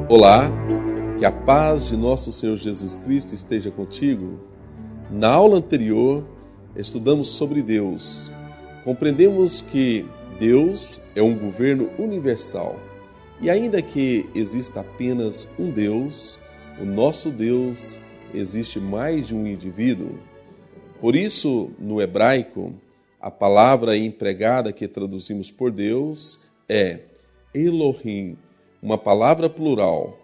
Olá, que a paz de nosso Senhor Jesus Cristo esteja contigo. Na aula anterior, estudamos sobre Deus. Compreendemos que Deus é um governo universal. E ainda que exista apenas um Deus, o nosso Deus existe mais de um indivíduo. Por isso, no hebraico, a palavra empregada que traduzimos por Deus é Elohim, uma palavra plural.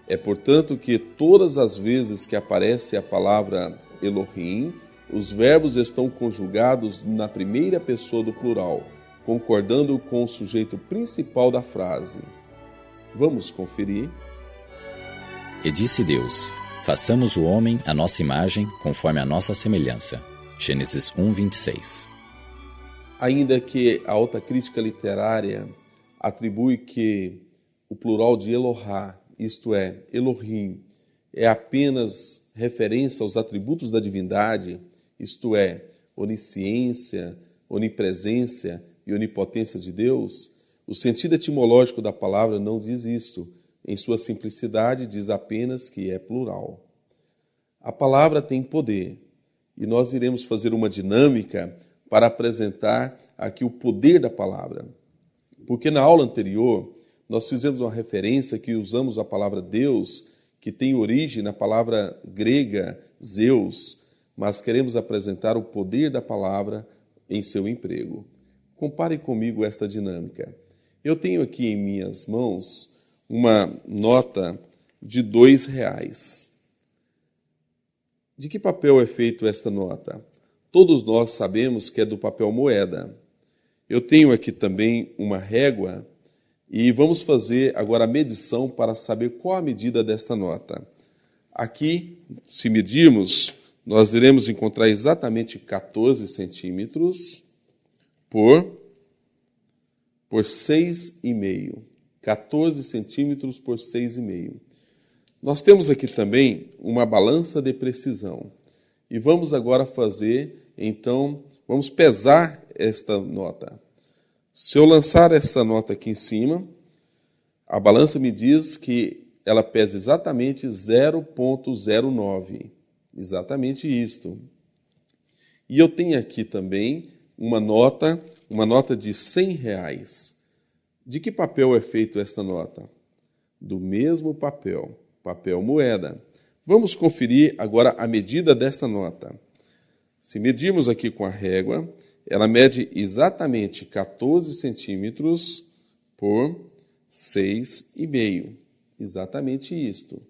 É, portanto, que todas as vezes que aparece a palavra Elohim, os verbos estão conjugados na primeira pessoa do plural, concordando com o sujeito principal da frase. Vamos conferir? E disse Deus: façamos o homem à nossa imagem, conforme a nossa semelhança. Gênesis 1:26. Ainda que a alta crítica literária atribui que o plural de Elohá, isto é, Elohim, é apenas referência aos atributos da divindade, isto é, onisciência, onipresença e onipotência de Deus, o sentido etimológico da palavra não diz isso. Em sua simplicidade, diz apenas que é plural. A palavra tem poder, e nós iremos fazer uma dinâmica para apresentar aqui o poder da palavra. Porque na aula anterior, nós fizemos uma referência que usamos a palavra Deus, que tem origem na palavra grega Zeus, mas queremos apresentar o poder da palavra em seu emprego. Compare comigo esta dinâmica. Eu tenho aqui em minhas mãos uma nota de R$2. De que papel é feita esta nota? Todos nós sabemos que é do papel moeda. Eu tenho aqui também uma régua e vamos fazer agora a medição para saber qual a medida desta nota. Aqui, se medirmos, nós iremos encontrar exatamente 14 centímetros por 6,5. 14 centímetros por 6,5. Nós temos aqui também uma balança de precisão. E vamos agora fazer, então, vamos pesar esta nota. Se eu lançar esta nota aqui em cima, a balança me diz que ela pesa exatamente 0,09. Exatamente isto. E eu tenho aqui também uma nota de R$100. De que papel é feita esta nota? Do mesmo papel moeda. Vamos conferir agora a medida desta nota. Se medirmos aqui com a régua, ela mede exatamente 14 centímetros por 6,5. Exatamente isto.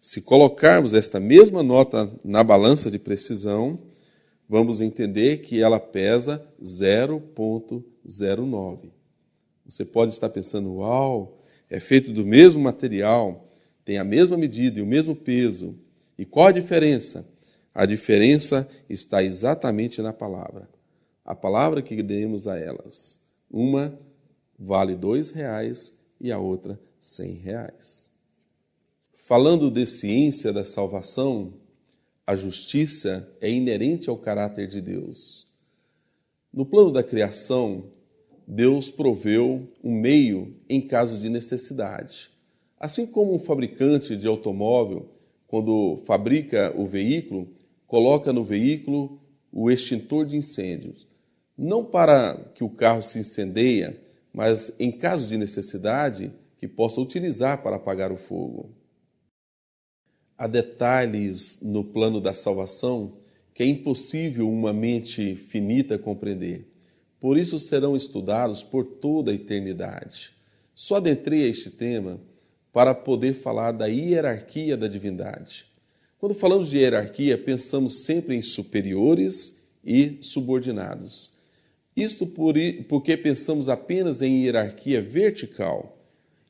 Se colocarmos esta mesma nota na balança de precisão, vamos entender que ela pesa 0,09. Você pode estar pensando, uau, é feito do mesmo material, tem a mesma medida e o mesmo peso. E qual a diferença? A diferença está exatamente na palavra. A palavra que demos a elas. Uma vale R$2 e a outra R$100. Falando de ciência da salvação, a justiça é inerente ao caráter de Deus. No plano da criação, Deus proveu um meio em caso de necessidade. Assim como um fabricante de automóvel, quando fabrica o veículo, coloca no veículo o extintor de incêndios. Não para que o carro se incendeie, mas em caso de necessidade, que possa utilizar para apagar o fogo. Há detalhes no plano da salvação que é impossível uma mente finita compreender. Por isso serão estudados por toda a eternidade. Só adentrei a este tema para poder falar da hierarquia da divindade. Quando falamos de hierarquia, pensamos sempre em superiores e subordinados. Isto porque pensamos apenas em hierarquia vertical.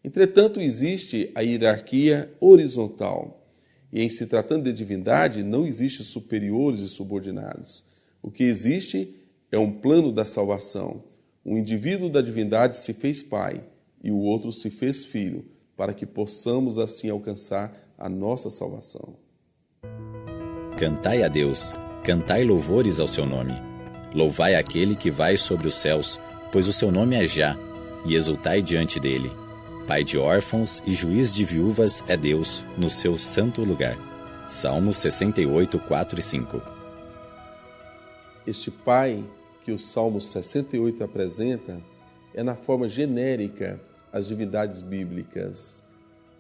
Entretanto, existe a hierarquia horizontal. E em se tratando de divindade, não existe superiores e subordinados. O que existe é um plano da salvação. Um indivíduo da divindade se fez pai e o outro se fez filho, para que possamos assim alcançar a nossa salvação. Cantai a Deus, cantai louvores ao seu nome. Louvai aquele que vai sobre os céus, pois o seu nome é Já, e exultai diante dele. Pai de órfãos e juiz de viúvas é Deus no seu santo lugar. Salmos 68, 4 e 5. Este Pai que o Salmo 68 apresenta é na forma genérica as divindades bíblicas.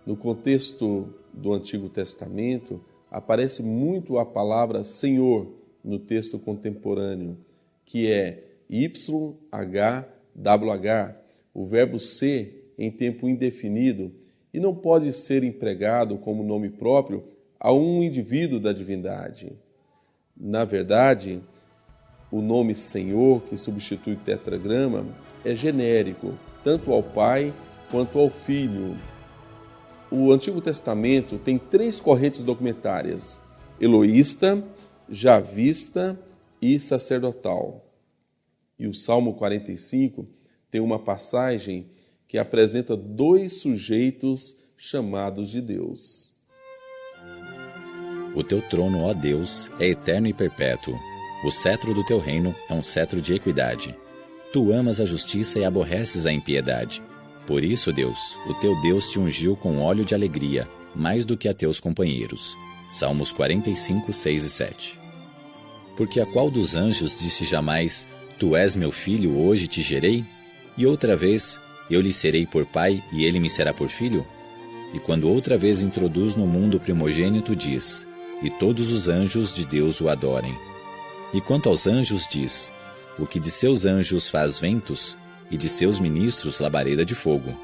No contexto do Antigo Testamento, aparece muito a palavra Senhor no texto contemporâneo, que é YHWH, o verbo ser em tempo indefinido, e não pode ser empregado como nome próprio a um indivíduo da divindade. Na verdade, o nome Senhor, que substitui o tetragrama, é genérico, tanto ao Pai quanto ao Filho. O Antigo Testamento tem 3 correntes documentárias: eloísta, javista e sacerdotal. E o Salmo 45 tem uma passagem que apresenta 2 sujeitos chamados de Deus. O teu trono, ó Deus, é eterno e perpétuo. O cetro do teu reino é um cetro de equidade. Tu amas a justiça e aborreces a impiedade. Por isso, Deus, o teu Deus te ungiu com óleo de alegria, mais do que a teus companheiros. Salmos 45, 6 e 7. Porque a qual dos anjos disse jamais: Tu és meu filho, hoje te gerei? E outra vez: Eu lhe serei por pai e ele me será por filho? E quando outra vez introduz no mundo o primogênito, diz: E todos os anjos de Deus o adorem. E quanto aos anjos diz: O que de seus anjos faz ventos, e de seus ministros labareda de fogo.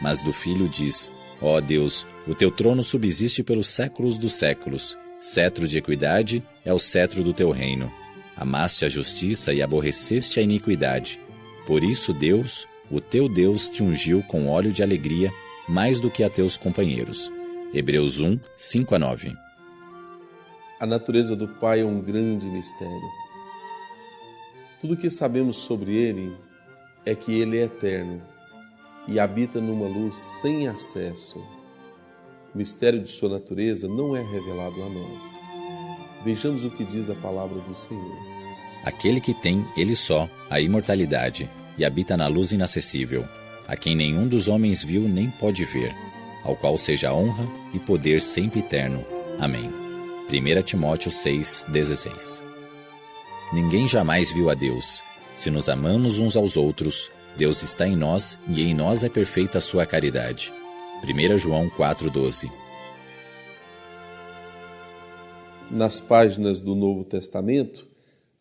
Mas do Filho diz: Ó Deus, o teu trono subsiste pelos séculos dos séculos. Cetro de equidade é o cetro do teu reino. Amaste a justiça e aborreceste a iniquidade. Por isso Deus, o teu Deus, te ungiu com óleo de alegria, mais do que a teus companheiros. Hebreus 1, 5 a 9. A natureza do Pai é um grande mistério. Tudo o que sabemos sobre Ele é que Ele é eterno e habita numa luz sem acesso. O mistério de sua natureza não é revelado a nós. Vejamos o que diz a palavra do Senhor. Aquele que tem, ele só, a imortalidade, e habita na luz inacessível, a quem nenhum dos homens viu nem pode ver, ao qual seja honra e poder sempre eterno. Amém. 1 Timóteo 6, 16. Ninguém jamais viu a Deus. Se nos amamos uns aos outros, Deus está em nós e em nós é perfeita a sua caridade. 1 João 4,12. Nas páginas do Novo Testamento,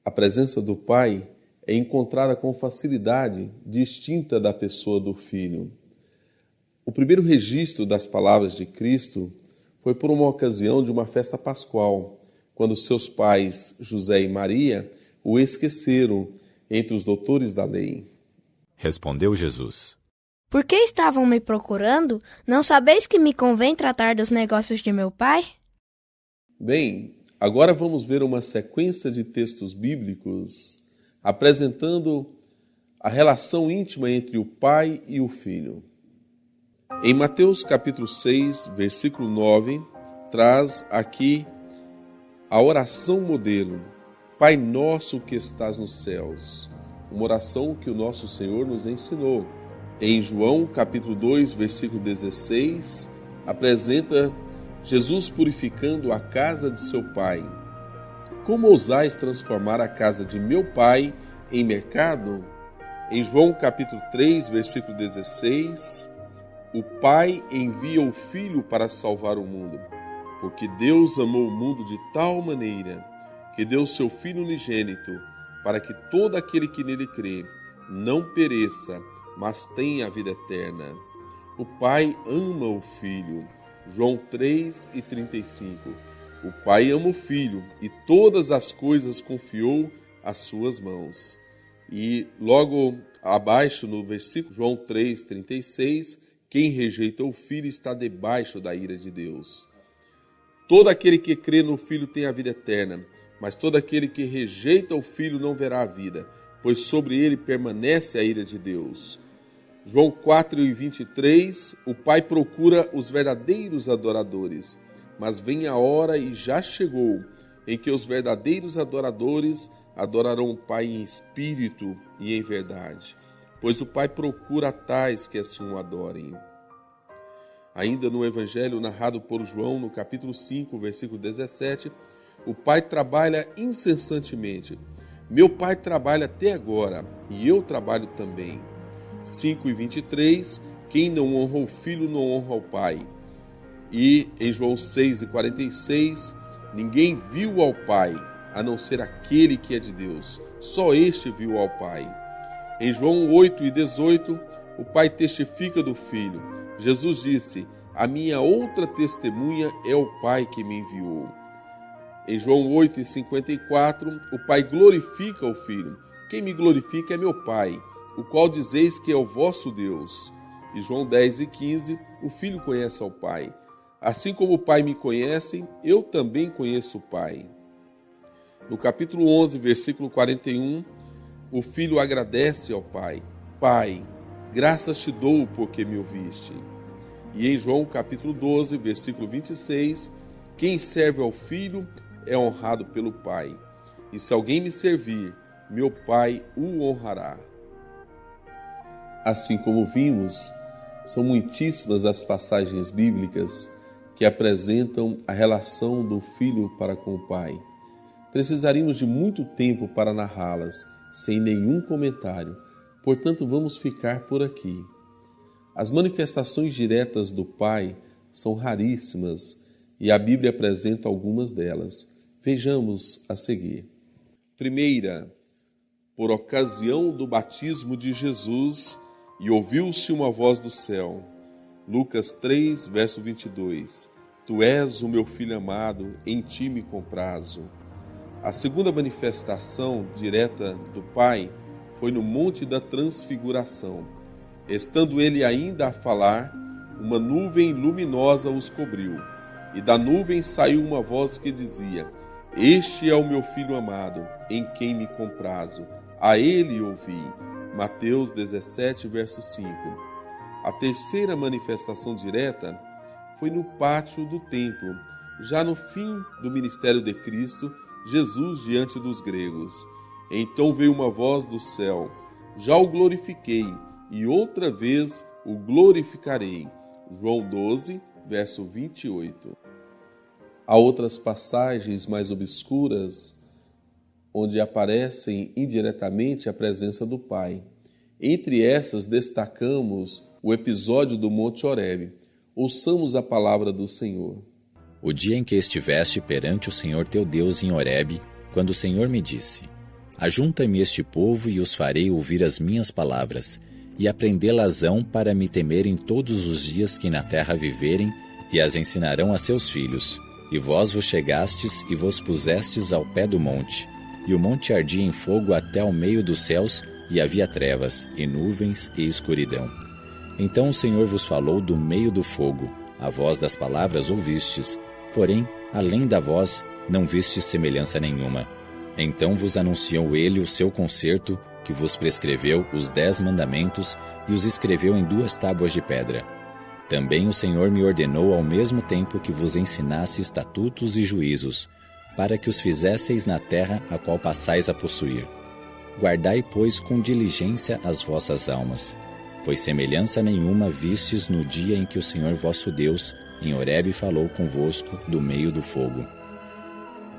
a presença do Pai é encontrada com facilidade distinta da pessoa do Filho. O primeiro registro das palavras de Cristo foi por uma ocasião de uma festa pascual, quando seus pais, José e Maria, o esqueceram entre os doutores da lei. Respondeu Jesus: Por que estavam me procurando? Não sabeis que me convém tratar dos negócios de meu pai? Bem, agora vamos ver uma sequência de textos bíblicos apresentando a relação íntima entre o Pai e o Filho. Em Mateus capítulo 6, versículo 9, traz aqui a oração modelo: Pai nosso que estás nos céus. Uma oração que o nosso Senhor nos ensinou. Em João capítulo 2, versículo 16, apresenta Jesus purificando a casa de seu Pai. Como ousais transformar a casa de meu Pai em mercado? Em João capítulo 3, versículo 16, o Pai envia o Filho para salvar o mundo, porque Deus amou o mundo de tal maneira que deu seu Filho unigênito, para que todo aquele que nele crê não pereça, mas tenha a vida eterna. O Pai ama o Filho. João 3 e 35. O Pai ama o Filho e todas as coisas confiou às suas mãos. E logo abaixo no versículo João 3, 36, quem rejeita o Filho está debaixo da ira de Deus. Todo aquele que crê no Filho tem a vida eterna, mas todo aquele que rejeita o Filho não verá a vida, pois sobre ele permanece a ira de Deus. João 4 e 23, o Pai procura os verdadeiros adoradores, mas vem a hora e já chegou, em que os verdadeiros adoradores adorarão o Pai em espírito e em verdade, pois o Pai procura tais que assim o adorem. Ainda no evangelho narrado por João, no capítulo 5, versículo 17, o Pai trabalha incessantemente. Meu Pai trabalha até agora, e eu trabalho também. 5:23, quem não honra o Filho não honra o Pai. E em João 6:46, ninguém viu ao Pai, a não ser aquele que é de Deus. Só este viu ao Pai. Em João 8:18, o Pai testifica do Filho. Jesus disse: a minha outra testemunha é o Pai que me enviou. Em João 8:54, o Pai glorifica o Filho. Quem me glorifica é meu Pai, o qual dizeis que é o vosso Deus. E João 10:15, o Filho conhece ao Pai. Assim como o Pai me conhece, eu também conheço o Pai. No capítulo 11, versículo 41, o Filho agradece ao Pai. Pai, graças te dou porque me ouviste. E em João capítulo 12, versículo 26, quem serve ao Filho é honrado pelo Pai. E se alguém me servir, meu Pai o honrará. Assim como vimos, são muitíssimas as passagens bíblicas que apresentam a relação do Filho para com o Pai. Precisaríamos de muito tempo para narrá-las, sem nenhum comentário, portanto vamos ficar por aqui. As manifestações diretas do Pai são raríssimas e a Bíblia apresenta algumas delas. Vejamos a seguir. Primeira, por ocasião do batismo de Jesus, e ouviu-se uma voz do céu. Lucas 3, verso 22. Tu és o meu filho amado, em ti me comprazo. A segunda manifestação direta do Pai foi no Monte da Transfiguração. Estando ele ainda a falar, uma nuvem luminosa os cobriu, e da nuvem saiu uma voz que dizia: Este é o meu filho amado, em quem me comprazo. A ele ouvi. Mateus 17, verso 5. A terceira manifestação direta foi no pátio do templo, já no fim do ministério de Cristo, Jesus diante dos gregos. Então veio uma voz do céu: Já o glorifiquei, e outra vez o glorificarei. João 12, verso 28. Há outras passagens mais obscuras, onde aparecem indiretamente a presença do Pai. Entre essas destacamos o episódio do Monte Horebe. Ouçamos a palavra do Senhor. O dia em que estiveste perante o Senhor teu Deus em Horebe, quando o Senhor me disse: Ajunta-me este povo e os farei ouvir as minhas palavras, e aprendê-las-ão para me temerem todos os dias que na terra viverem, e as ensinarão a seus filhos. E vós vos chegastes e vos pusestes ao pé do monte, e o monte ardia em fogo até ao meio dos céus, e havia trevas, e nuvens, e escuridão. Então o Senhor vos falou do meio do fogo, a voz das palavras ouvistes, porém, além da voz, não vistes semelhança nenhuma. Então vos anunciou ele o seu concerto, que vos prescreveu os 10 mandamentos, e os escreveu em 2 tábuas de pedra. Também o Senhor me ordenou ao mesmo tempo que vos ensinasse estatutos e juízos, para que os fizesseis na terra a qual passais a possuir. Guardai, pois, com diligência as vossas almas, pois semelhança nenhuma vistes no dia em que o Senhor vosso Deus, em Horebe, falou convosco do meio do fogo.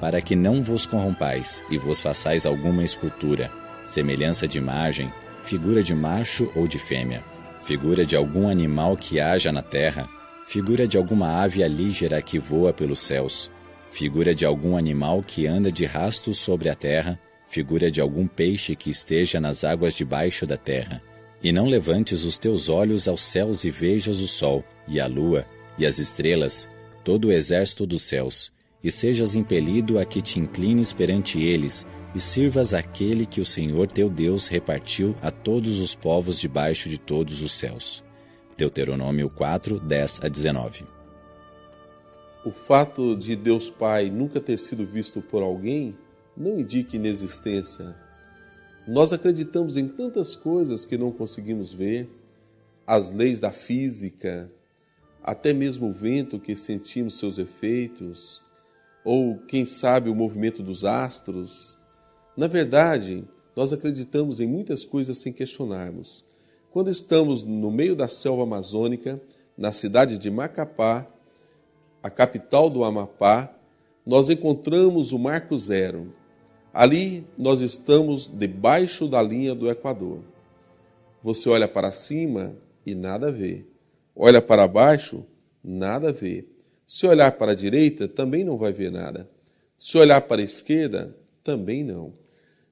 Para que não vos corrompais e vos façais alguma escultura, semelhança de imagem, figura de macho ou de fêmea, figura de algum animal que haja na terra, figura de alguma ave alígera que voa pelos céus, figura de algum animal que anda de rastros sobre a terra, figura de algum peixe que esteja nas águas debaixo da terra. E não levantes os teus olhos aos céus e vejas o sol, e a lua, e as estrelas, todo o exército dos céus, e sejas impelido a que te inclines perante eles, e sirvas aquele que o Senhor teu Deus repartiu a todos os povos debaixo de todos os céus. Deuteronômio 4, 10 a 19. O fato de Deus Pai nunca ter sido visto por alguém não indica inexistência. Nós acreditamos em tantas coisas que não conseguimos ver, as leis da física, até mesmo o vento que sentimos seus efeitos, ou, quem sabe, o movimento dos astros. Na verdade, nós acreditamos em muitas coisas sem questionarmos. Quando estamos no meio da selva amazônica, na cidade de Macapá, a capital do Amapá, nós encontramos o Marco Zero. Ali nós estamos debaixo da linha do Equador. Você olha para cima e nada vê. Olha para baixo, nada vê. Se olhar para a direita, também não vai ver nada. Se olhar para a esquerda, também não.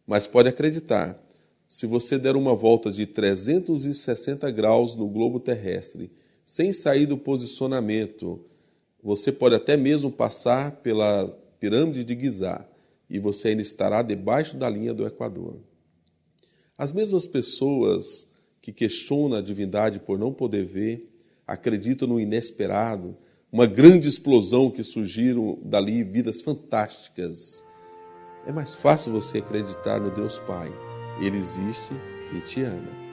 Mas pode acreditar, se você der uma volta de 360 graus no globo terrestre, sem sair do posicionamento, você pode até mesmo passar pela pirâmide de Gizá e você ainda estará debaixo da linha do Equador. As mesmas pessoas que questionam a divindade por não poder ver, acreditam no inesperado, uma grande explosão que surgiram dali, vidas fantásticas. É mais fácil você acreditar no Deus Pai. Ele existe e te ama.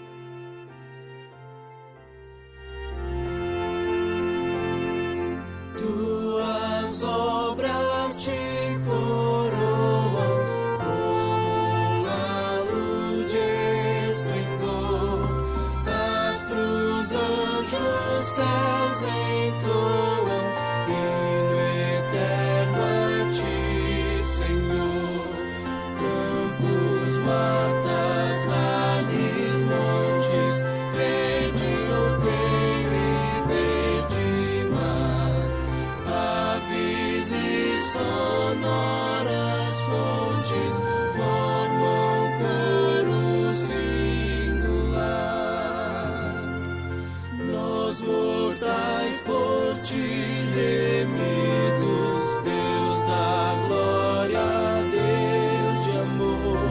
Tuas obras te coroam como uma luz de esplendor. Astros, anjos, céus entoam hino eterno a ti, Senhor. Campos, matas, vales, montes, verde outeiro e verde mar. Aves e sonoras fontes formam coro singular. Nós mortais por ti remidos, Deus da glória, Deus de amor.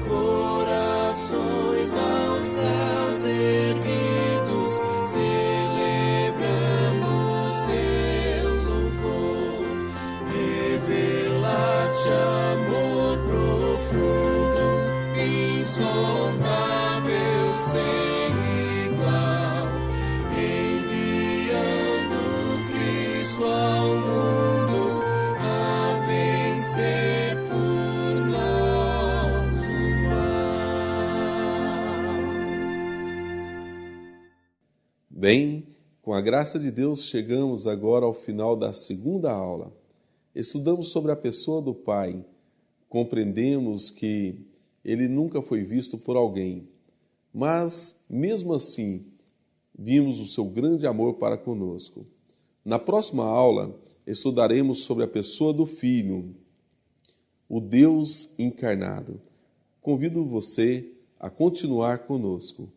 Corações aos céus erguidos, celebramos teu louvor. Revelaste amor profundo, insondável, sem igual, enviando Cristo ao mundo a vencer por nós o mal. Bem, com a graça de Deus, chegamos agora ao final da segunda aula. Estudamos sobre a pessoa do Pai. Compreendemos que ele nunca foi visto por alguém, mas, mesmo assim, vimos o seu grande amor para conosco. Na próxima aula, estudaremos sobre a pessoa do Filho, o Deus encarnado. Convido você a continuar conosco.